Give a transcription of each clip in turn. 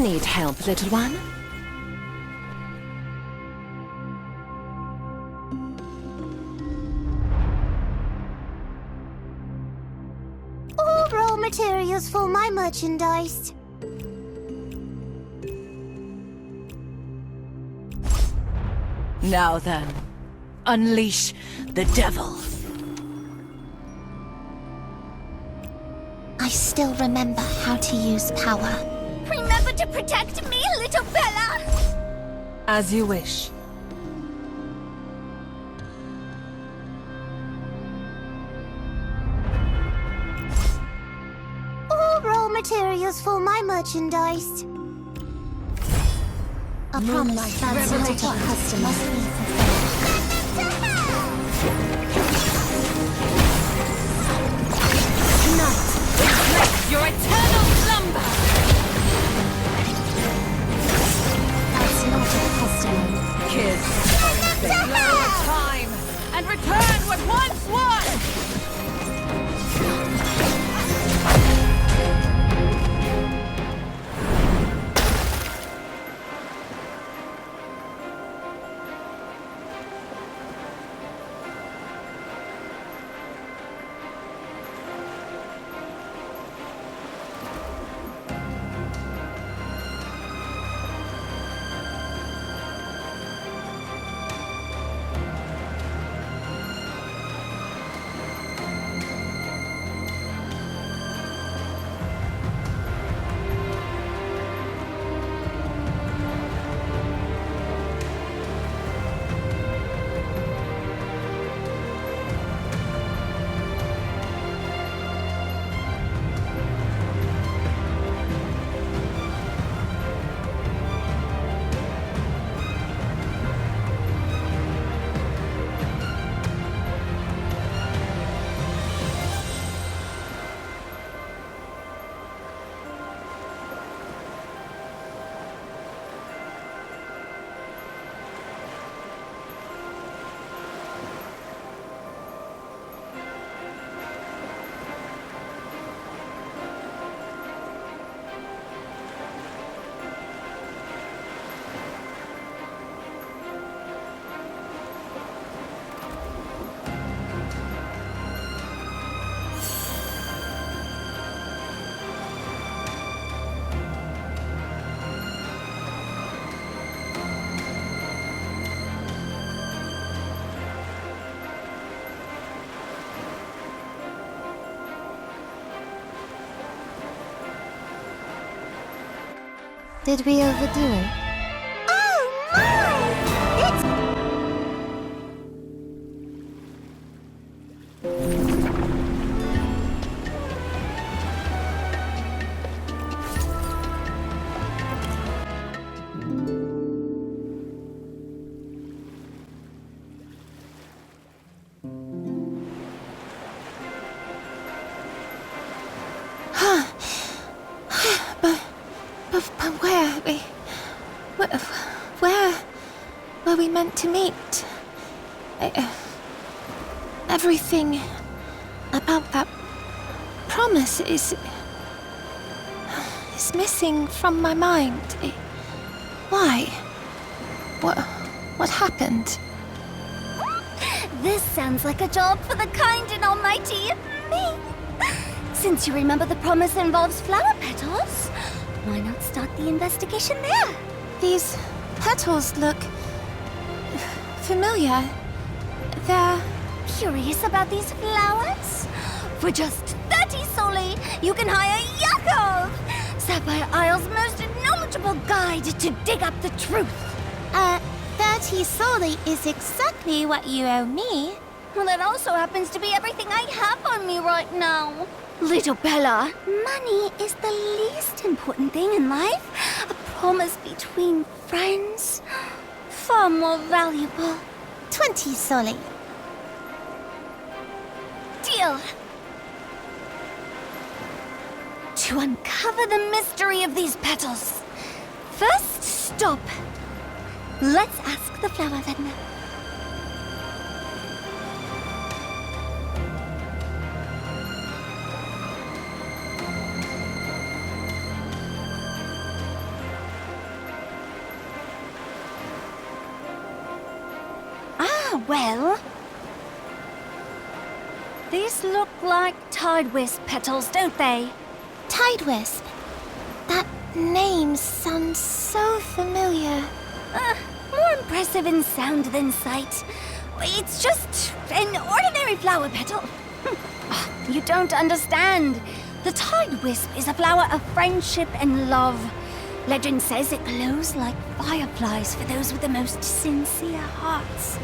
Need help, little one? All raw materials for my merchandise. Now then, unleash the devil. I still remember how to use power. Remember to protect me, little Bella! As you wish. All raw materials for my merchandise. A promise that's a little custom must be fulfilled. Night, break your eternal slumber! That's not a custom. Kids, slow time, and return what once was! Did we overdo it? Oh my! It's... But where were we meant to meet? Everything about that promise is missing from my mind. Why? What happened? This sounds like a job for the kind and almighty me. Since you remember the promise involves flower petals, why not start the investigation there? These petals look familiar. They're curious about these flowers? For just 30 soli, you can hire Yakov, Sapphire Isle's most knowledgeable guide to dig up the truth. 30 soli is exactly what you owe me. Well, that also happens to be everything I have on me right now. Little Bella, money is the least important thing in life. A promise between friends, far more valuable. 20 soli. Deal. To uncover the mystery of these petals, first stop. Let's ask the flower vendor. Well... These look like tide wisp petals, don't they? Tide wisp? That name sounds so familiar. More impressive in sound than sight. It's just an ordinary flower petal. You don't understand. The tide wisp is a flower of friendship and love. Legend says it glows like fireflies for those with the most sincere hearts.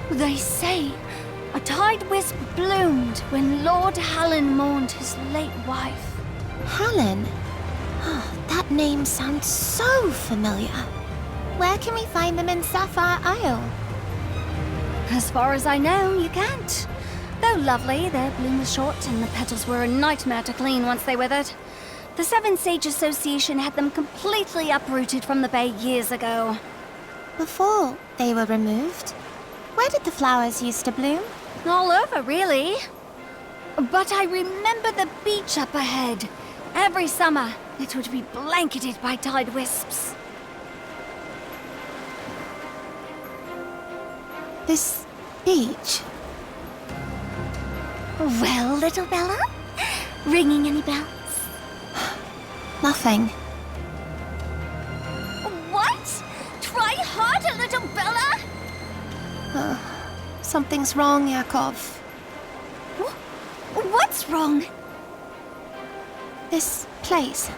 They say a tide wisp bloomed when Lord Hallen mourned his late wife. Hallen? Oh, that name sounds so familiar. Where can we find them in Sapphire Isle? As far as I know, you can't. Though lovely, their bloom is short and the petals were a nightmare to clean once they withered. The Seven Sage Association had them completely uprooted from the bay years ago. Before they were removed? Where did the flowers used to bloom? All over, really. But I remember the beach up ahead. Every summer, it would be blanketed by tide wisps. This beach? Well, little Bella? Ringing any bells? Nothing. What? Try harder, little Bella! Something's wrong, Yakov. What's wrong? This place.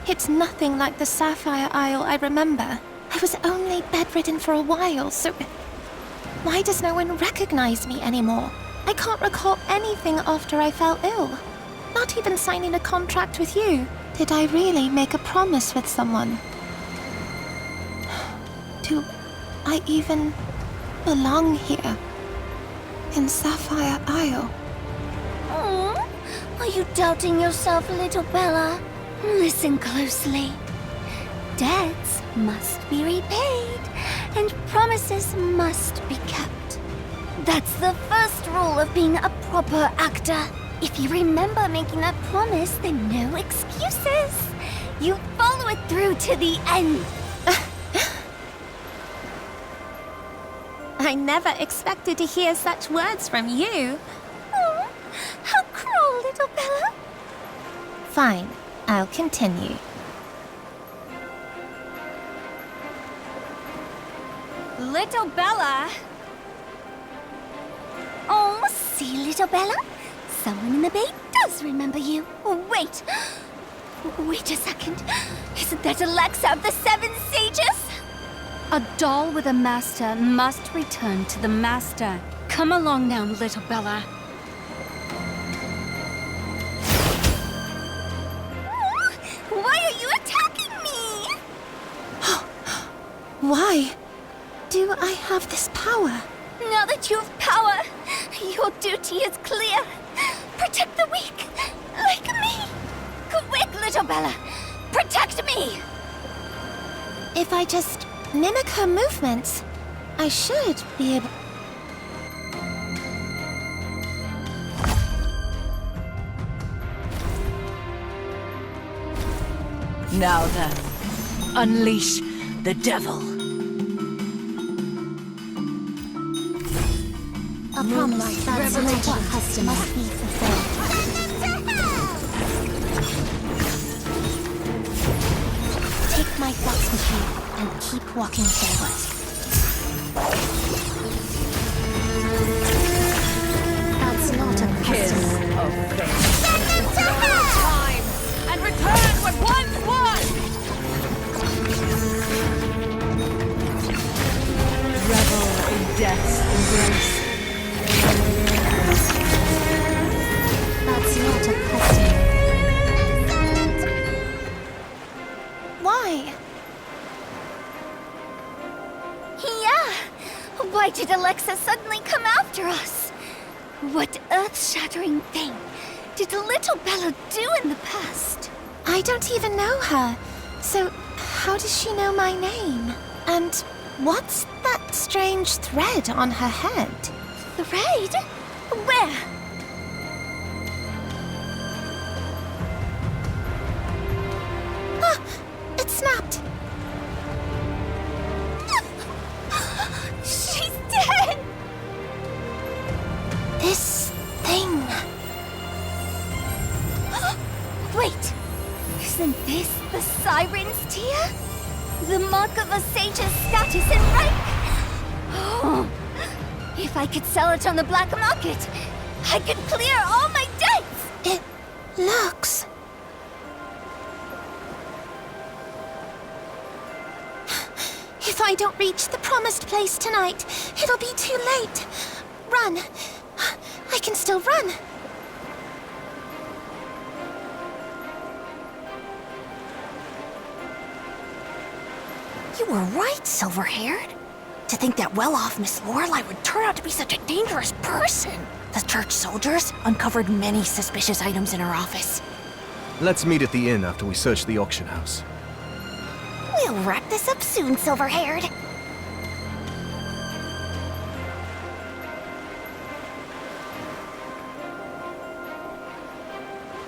It's nothing like the Sapphire Isle I remember. I was only bedridden for a while, so... Why does no one recognize me anymore? I can't recall anything after I fell ill. Not even signing a contract with you. Did I really make a promise with someone? Do I even belong here? In Sapphire Isle? Oh, are you doubting yourself, little Bella? Listen closely. Debts must be repaid, and promises must be kept. That's the first rule of being a proper actor. If you remember making that promise, then no excuses. You follow it through to the end. I never expected to hear such words from you. Oh, how cruel, little Bella. Fine, I'll continue. Little Bella. Oh, see, little Bella? Someone in the bay does remember you. Oh, wait. Wait a second. Isn't that Alexa of the Seven Sages? A doll with a master must return to the master. Come along now, little Bella. Why are you attacking me? Why do I have this power? Now that you have power, your duty is clear. Protect the weak, like me. Quick, little Bella. Protect me. If I just mimic her movements, I should be able... Now then, unleash the devil. A promise that's a custom must be fulfilled. Take my thoughts with you and keep walking forward. That's not a custom. Of fate. Time and return what once was. Revel in death's embrace. That's not a custom. Why? Yeah. Why did Alexa suddenly come after us? What earth-shattering thing did little Bella do in the past? I don't even know her. So how does she know my name? And what's that strange thread on her head? Thread? Where? Ah! It snapped! She's dead! tear? The mark of a sage's status and rank? Oh, if I could sell it on the black market, I could clear all my debts! It looks... If I don't reach the promised place tonight, it'll be too late. Run. I can still run. You were right, silver-haired. To think that well-off Miss Lorelei would turn out to be such a dangerous person. The church soldiers uncovered many suspicious items in her office. Let's meet at the inn after we search the auction house. We'll wrap this up soon, silver-haired.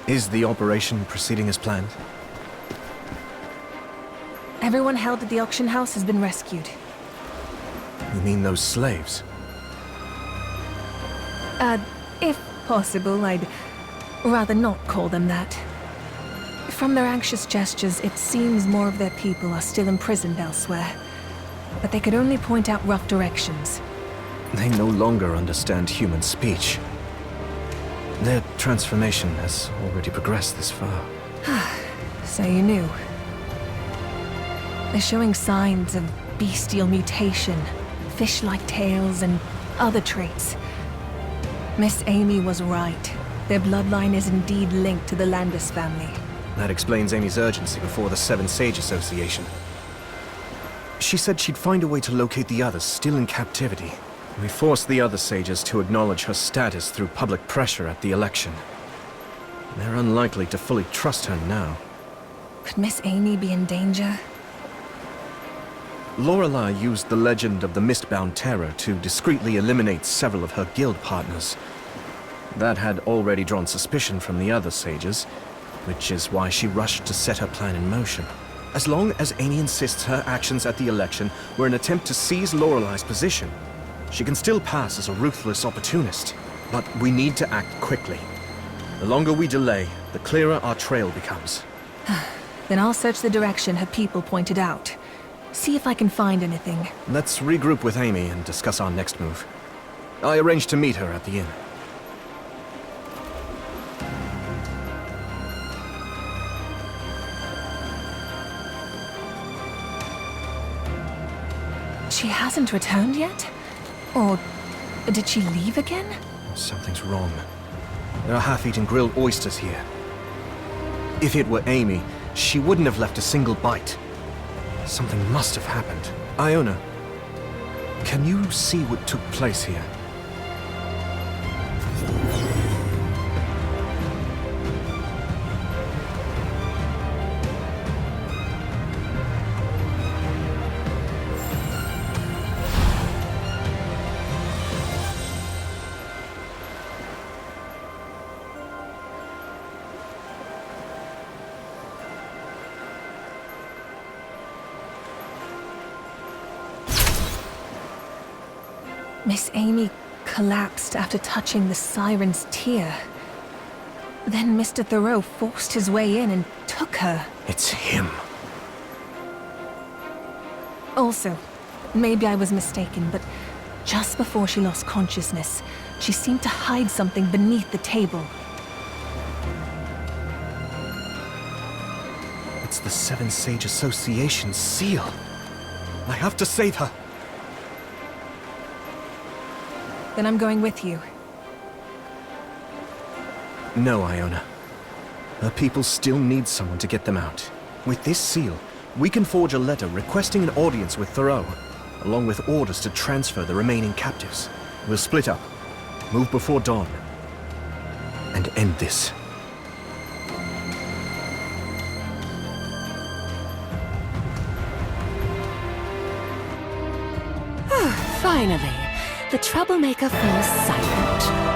Is the operation proceeding as planned? Everyone held at the auction house has been rescued. You mean those slaves? If possible, I'd rather not call them that. From their anxious gestures, it seems more of their people are still imprisoned elsewhere. But they could only point out rough directions. They no longer understand human speech. Their transformation has already progressed this far. So you knew. They're showing signs of bestial mutation, fish-like tails, and other traits. Miss Amy was right. Their bloodline is indeed linked to the Landis family. That explains Amy's urgency before the Seven Sage Association. She said she'd find a way to locate the others still in captivity. We forced the other sages to acknowledge her status through public pressure at the election. They're unlikely to fully trust her now. Could Miss Amy be in danger? Lorelei used the legend of the Mistbound Terror to discreetly eliminate several of her guild partners. That had already drawn suspicion from the other sages, which is why she rushed to set her plan in motion. As long as Amy insists her actions at the election were an attempt to seize Lorelei's position, she can still pass as a ruthless opportunist. But we need to act quickly. The longer we delay, the clearer our trail becomes. Then I'll search the direction her people pointed out. See if I can find anything. Let's regroup with Amy and discuss our next move. I arranged to meet her at the inn. She hasn't returned yet? Or did she leave again? Something's wrong. There are half-eaten grilled oysters here. If it were Amy, she wouldn't have left a single bite. Something must have happened. Iona, can you see what took place here? Miss Amy collapsed after touching the siren's tear. Then Mr. Thoreau forced his way in and took her. It's him. Also, maybe I was mistaken, but just before she lost consciousness, she seemed to hide something beneath the table. It's the Seven Sage Association's seal. I have to save her. Then I'm going with you. No, Iona. Her people still need someone to get them out. With this seal, we can forge a letter requesting an audience with Thoreau, along with orders to transfer the remaining captives. We'll split up, move before dawn, and end this. Finally, the troublemaker falls silent.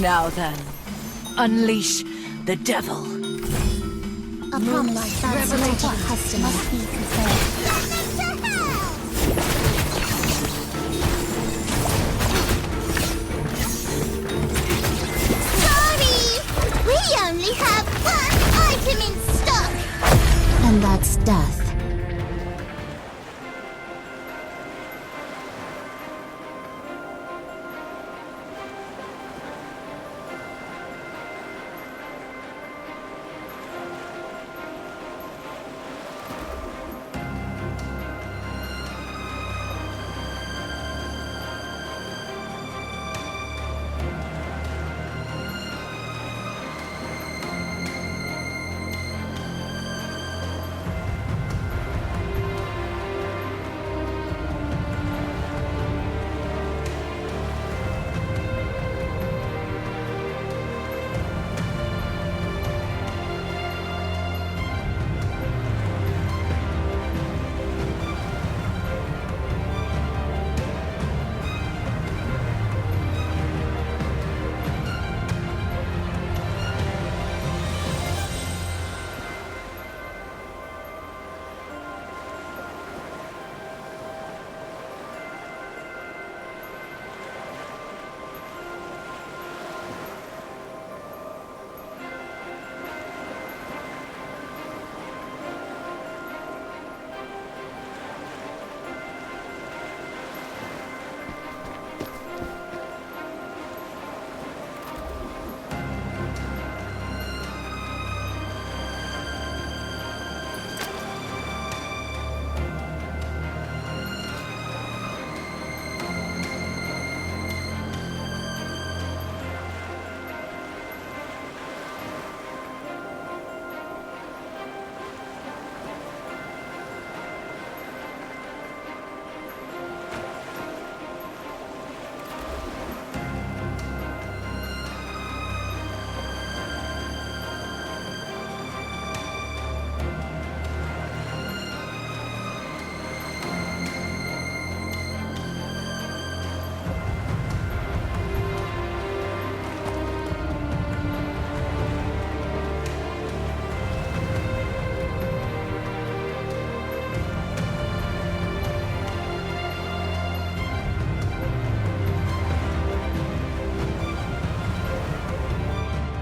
Now then, unleash the devil. A promise that's not a custom must be fulfilled. Sorry! We only have one item in stock! And that's death.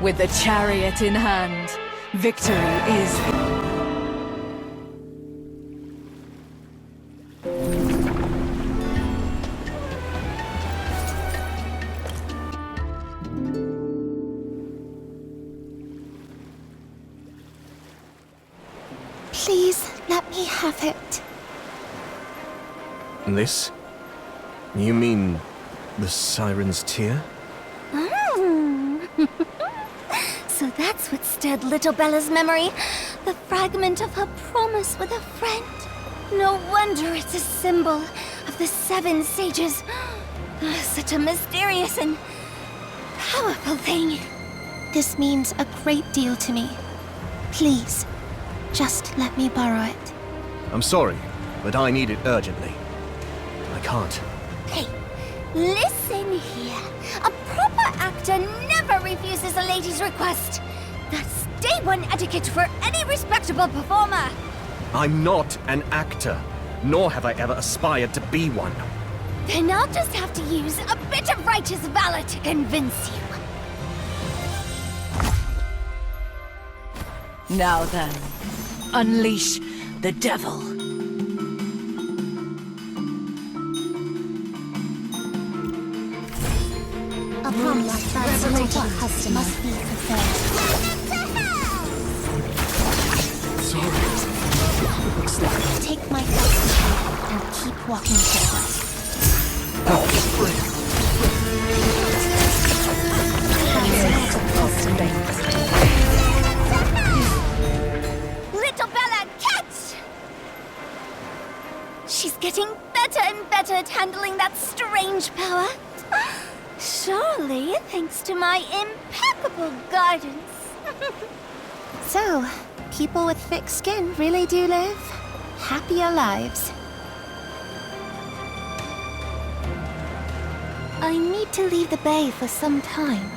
With the chariot in hand, victory is... Please, let me have it. This? You mean the siren's tear? So that's what stirred little Bella's memory. The fragment of her promise with a friend. No wonder it's a symbol of the 7 sages. Such a mysterious and powerful thing. This means a great deal to me. Please, just let me borrow it. I'm sorry, but I need it urgently. I can't. Hey, listen here. A proper actor never refuses a lady's request. That's day one etiquette for any respectable performer. I'm not an actor, nor have I ever aspired to be one. Then I'll just have to use a bit of righteous valor to convince you. Now then, unleash the devil. A promise that's not a custom must be fulfilled. Take my custody and keep walking forward. Little Bella, catch! She's getting better and better at handling that strange power. Surely thanks to my impeccable guidance. So, people with thick skin really do live happier lives. I need to leave the bay for some time.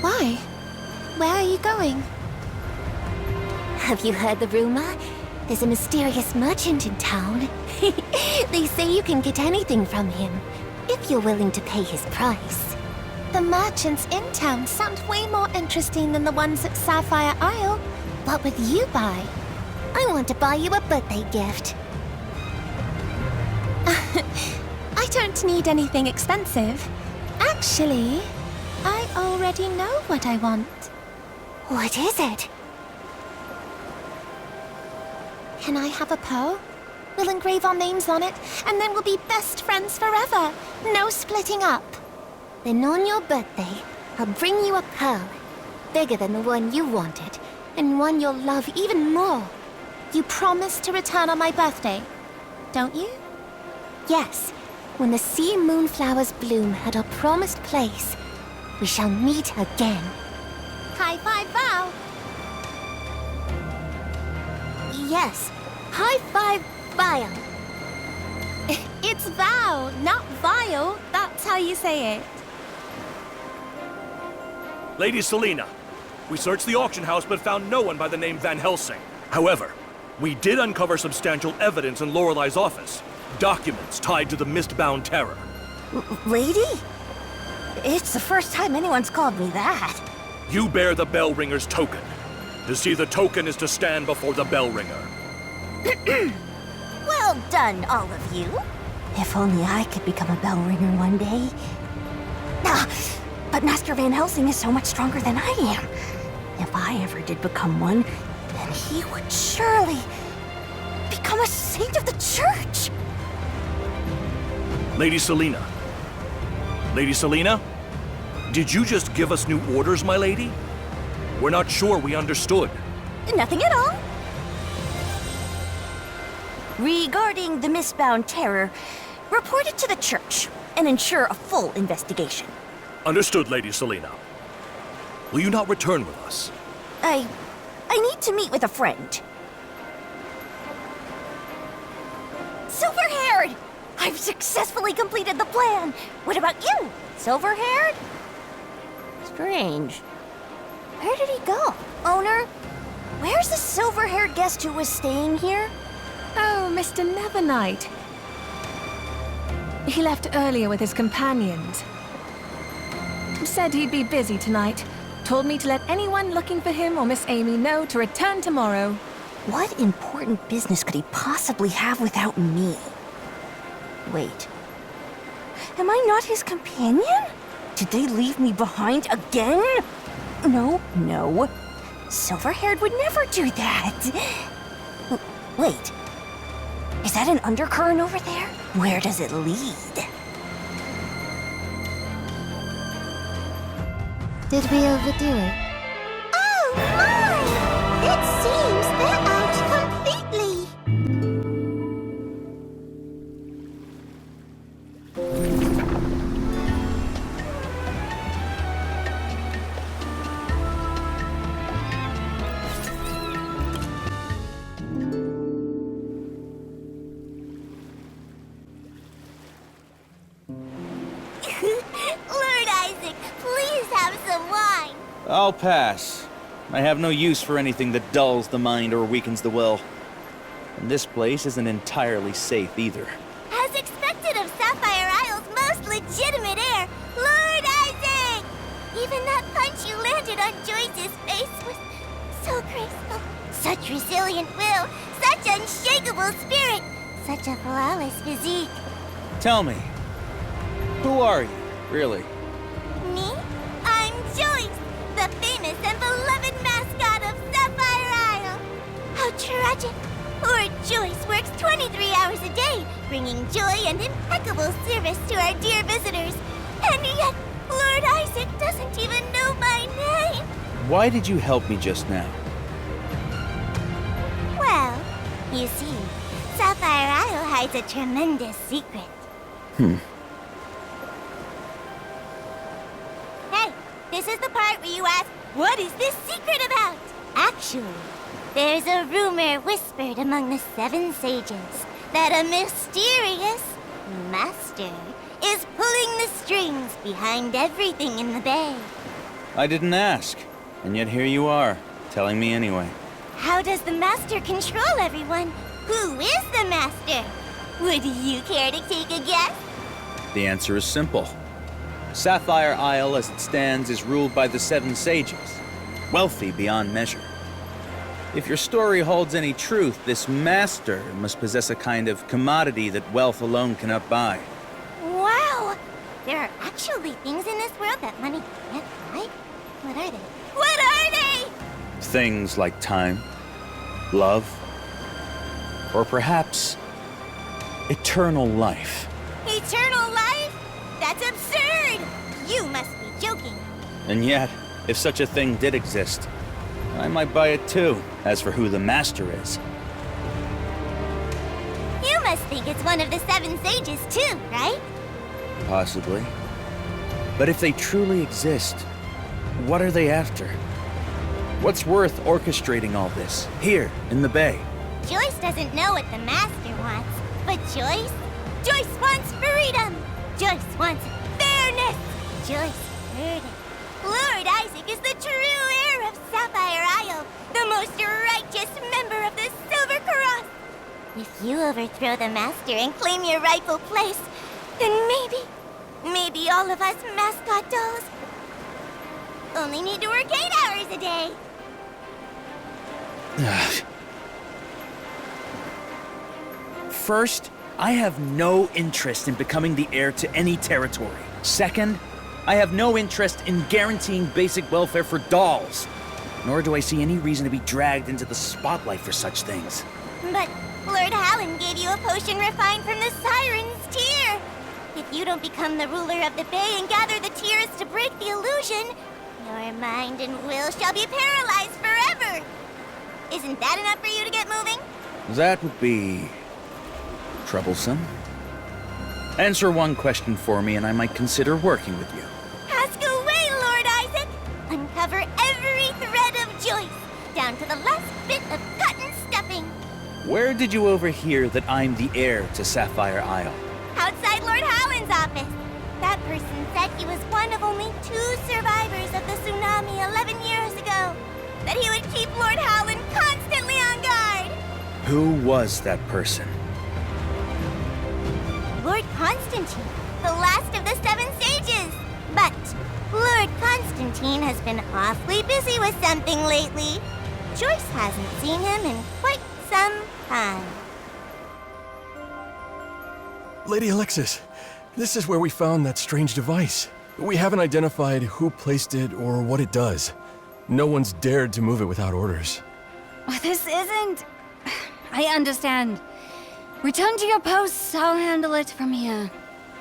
Why? Where are you going? Have you heard the rumor? There's a mysterious merchant in town. They say you can get anything from him, if you're willing to pay his price. The merchants in town sound way more interesting than the ones at Sapphire Isle. What would you buy? I want to buy you a birthday gift. I don't need anything expensive. Actually, I already know what I want. What is it? Can I have a pearl? We'll engrave our names on it, and then we'll be best friends forever. No splitting up. Then on your birthday, I'll bring you a pearl. Bigger than the one you wanted, and one you'll love even more. You promise to return on my birthday, don't you? Yes, when the sea moonflowers bloom at our promised place, we shall meet again. High five, Val. Yes, high five, Vile. It's Val, not Vile. That's how you say it. Lady Selena, we searched the auction house but found no one by the name Van Helsing. However, we did uncover substantial evidence in Lorelei's office. Documents tied to the Mistbound Terror. Lady? It's the first time anyone's called me that. You bear the bell ringer's token. To see the token is to stand before the bell ringer. Well done, all of you. If only I could become a bell ringer one day. But Master Van Helsing is so much stronger than I am. If I ever did become one, then he would surely become a saint of the church. Lady Selena. Lady Selena? Did you just give us new orders, my lady? We're not sure we understood. Nothing at all. Regarding the Mistbound Terror, report it to the church and ensure a full investigation. Understood, Lady Selena. Will you not return with us? I need to meet with a friend. Silver-haired! I've successfully completed the plan. What about you? Silver-haired? Strange. Where did he go? Owner, where's the silver-haired guest who was staying here? Oh, Mr. Nevernight. He left earlier with his companions. Said he'd be busy tonight. Told me to let anyone looking for him or Miss Amy know to return tomorrow. What important business could he possibly have without me? Wait. Am I not his companion? Did they leave me behind again? No. Silver-haired would never do that. Wait. Is that an undercurrent over there? Where does it lead? Did we overdo it? Oh, my! It seems they're out completely. Lord Isaac, please have some wine. I'll pass. I have no use for anything that dulls the mind or weakens the will. And this place isn't entirely safe either. As expected of Sapphire Isle's most legitimate heir, Lord Isaac! Even that punch you landed on Joyce's face was so graceful. Such resilient will, such unshakable spirit, such a flawless physique. Tell me, who are you, really? Me? I'm Joyce, the famous and beloved mascot of Sapphire Isle. How tragic. Lord Joyce works 23 hours a day, bringing joy and impeccable service to our dear visitors. And yet, Lord Isaac doesn't even know my name. Why did you help me just now? Well, you see, Sapphire Isle hides a tremendous secret. Hey, this is the part where you ask, what is this secret about? Actually, there's a rumor whispered among the 7 sages that a mysterious master is pulling the strings behind everything in the bay. I didn't ask, and yet here you are, telling me anyway. How does the Master control everyone? Who is the Master? Would you care to take a guess? The answer is simple. Sapphire Isle, as it stands, is ruled by the 7 sages, wealthy beyond measure. If your story holds any truth, this master must possess a kind of commodity that wealth alone cannot buy. Wow! There are actually things in this world that money can't buy? What are they? What are they? Things like time, love, or perhaps eternal life. Eternal life? That's absurd! You must be joking. And yet, if such a thing did exist, I might buy it too. As for who the master is, You must think it's one of the 7 sages too, right? possibly. But if they truly exist, what are they after? What's worth orchestrating all this, here, in the bay? Joyce doesn't know what the Master wants, but Joyce wants freedom! Joyce wants fairness! Joyce heard it. Lord Isaac is the true heir of Sapphire Isle, the most righteous member of the Silver Cross! If you overthrow the Master and claim your rightful place, then maybe all of us mascot dolls only need to work 8 hours a day. First, I have no interest in becoming the heir to any territory. Second, I have no interest in guaranteeing basic welfare for dolls. Nor do I see any reason to be dragged into the spotlight for such things. But Lord Hallen gave you a potion refined from the Siren's Tear. If you don't become the ruler of the Bay and gather the tears to break the illusion, your mind and will shall be paralyzed forever. Isn't that enough for you to get moving? That would be troublesome. Answer one question for me and I might consider working with you. Ask away, Lord Isaac! Uncover every thread of Joyce, down to the last bit of cotton stuffing. Where did you overhear that I'm the heir to Sapphire Isle? Outside Lord Hallen's office. That person said he was one of only 2 survivors of the tsunami 11 years ago. That he would keep Lord Hallen constantly on guard. Who was that person? Lord Constantine, the last of the 7 sages. But Lord Constantine has been awfully busy with something lately. Joyce hasn't seen him in quite some time. Lady Alexis, this is where we found that strange device. We haven't identified who placed it or what it does. No one's dared to move it without orders. Oh, this isn't... I understand. Return to your posts. I'll handle it from here.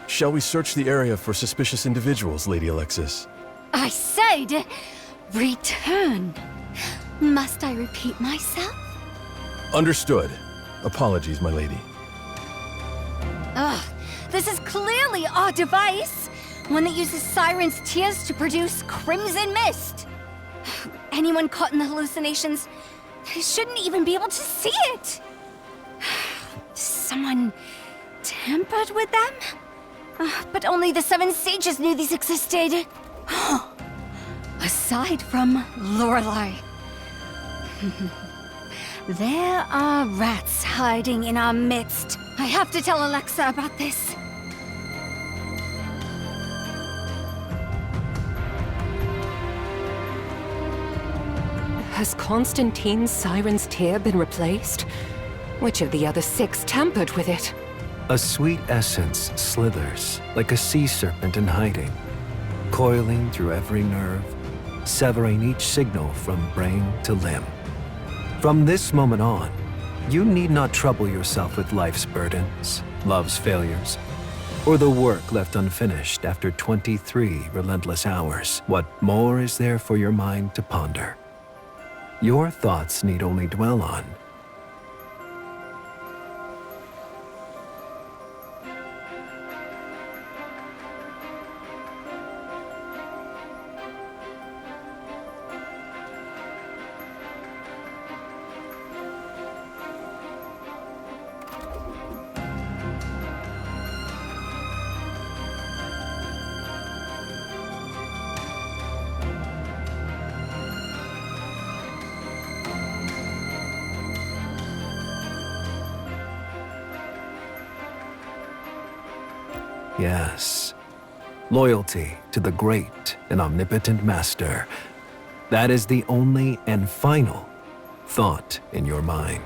Shall we search the area for suspicious individuals, Lady Alexis? I said, return. Must I repeat myself? Understood. Apologies, my lady. Ugh, this is clearly our device. One that uses Siren's tears to produce crimson mist. Anyone caught in the hallucinations shouldn't even be able to see it. Someone tampered with them? But only the 7 sages knew these existed. Aside from Lorelei. There are rats hiding in our midst. I have to tell Alexa about this. Has Constantine's Siren's Tear been replaced? Which of the other 6 tampered with it? A sweet essence slithers like a sea serpent in hiding, coiling through every nerve, severing each signal from brain to limb. From this moment on, you need not trouble yourself with life's burdens, love's failures, or the work left unfinished after 23 relentless hours. What more is there for your mind to ponder? Your thoughts need only dwell on Yes. Loyalty to the great and omnipotent master. That is the only and final thought in your mind.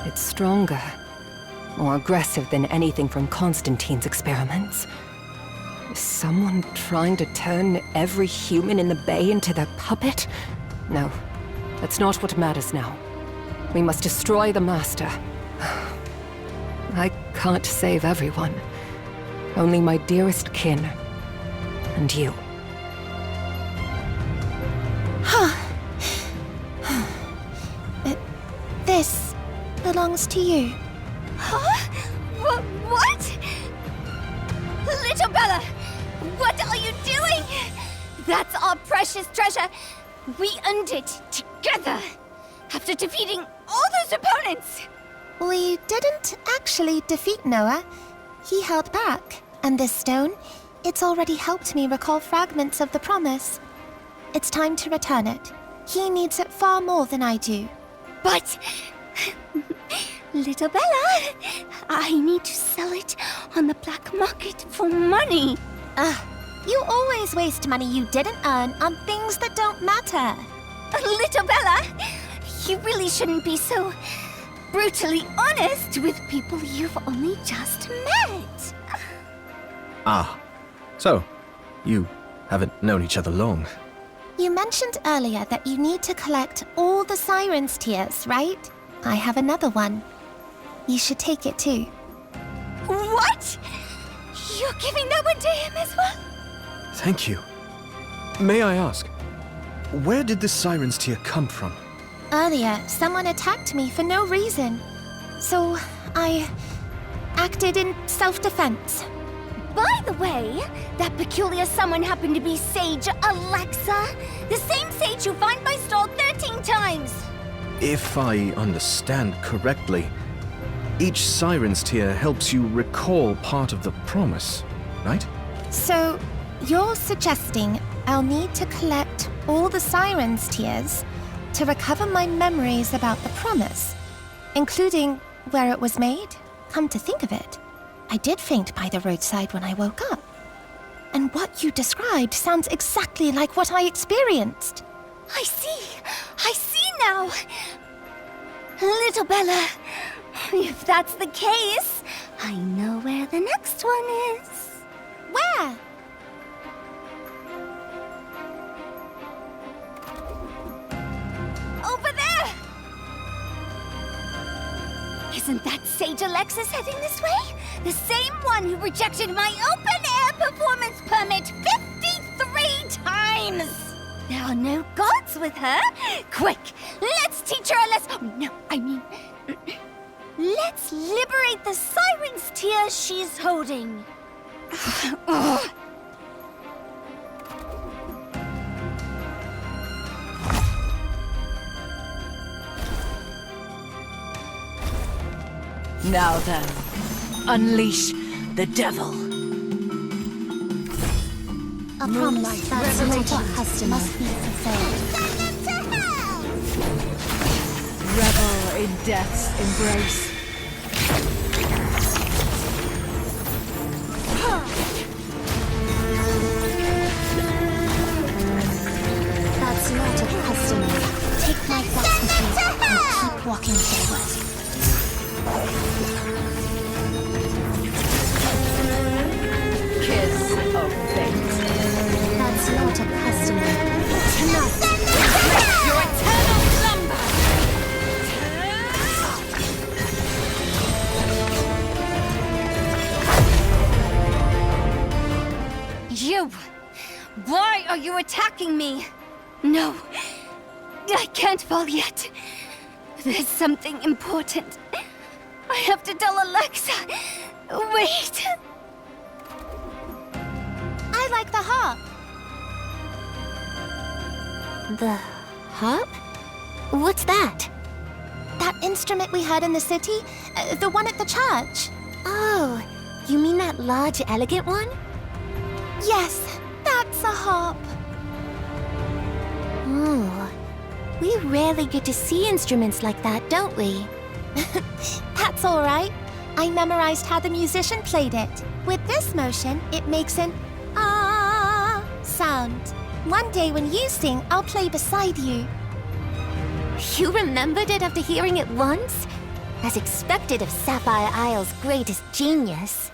It's stronger, more aggressive than anything from Constantine's experiments. Is someone trying to turn every human in the Bay into their puppet? No, that's not what matters now. We must destroy the Master. I can't save everyone. Only my dearest kin. And you. This belongs to you. Huh? What? Little Bella, what are you doing? That's our precious treasure. We earned it together after defeating all those opponents. We didn't actually defeat Noah. He held back. And this stone, it's already helped me recall fragments of the promise. It's time to return it. He needs it far more than I do. But... Little Bella, I need to sell it on the black market for money. You always waste money you didn't earn on things that don't matter. Little Bella, you really shouldn't be so brutally honest with people you've only just met. Ah, so you haven't known each other long. You mentioned earlier that you need to collect all the Siren's tears, right? I have another one. You should take it too. What? You're giving that one to him as well? Thank you. May I ask, where did this siren's tear come from? Earlier, someone attacked me for no reason. So, I acted in self-defense. By the way, that peculiar someone happened to be Sage Alexa, the same sage you find my stall 13 times. If I understand correctly, each siren's tear helps you recall part of the promise, right? So, you're suggesting I'll need to collect all the Siren's tears to recover my memories about the promise, including where it was made? Come to think of it, I did faint by the roadside when I woke up. And what you described sounds exactly like what I experienced. I see now. Little Bella, if that's the case, I know where the next one is. Where? Over there! Isn't that Sage Alexis heading this way? The same one who rejected my open-air performance permit 53 times! There are no gods with her. Quick, let's teach her a lesson. No, I mean... let's liberate the siren's tear she's holding. Now then, unleash the devil. A promise that's a custom must be fulfilled. Revel in death's embrace. That's not a custom. Take my thoughts with you and keep walking forward. Kiss of fate. That's not a custom. Tonight, your eternal slumber. You! Why are you attacking me? No, I can't fall yet. There's something important. I have to tell Alexa. Wait. I like the harp. The harp? What's that? That instrument we heard in the city? The one at the church? Oh, you mean that large, elegant one? Yes, that's a harp. Ooh, we rarely get to see instruments like that, don't we? That's all right. I memorized how the musician played it. With this motion, it makes an ah sound. One day when you sing, I'll play beside you. You remembered it after hearing it once? As expected of Sapphire Isle's greatest genius.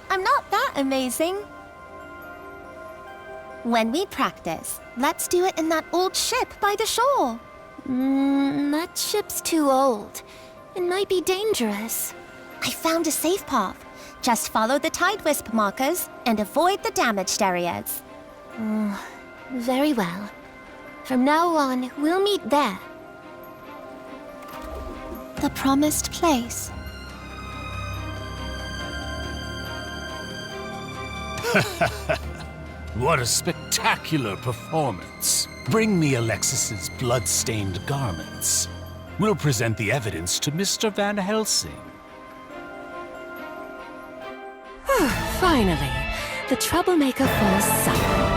I'm not that amazing. When we practice, let's do it in that old ship by the shore. That ship's too old. It might be dangerous. I found a safe path. Just follow the tide wisp markers and avoid the damaged areas. Very well. From now on, we'll meet there. The promised place. What a spectacular performance. Bring me Alexis's blood-stained garments. We'll present the evidence to Mr. Van Helsing. Finally, the troublemaker falls silent.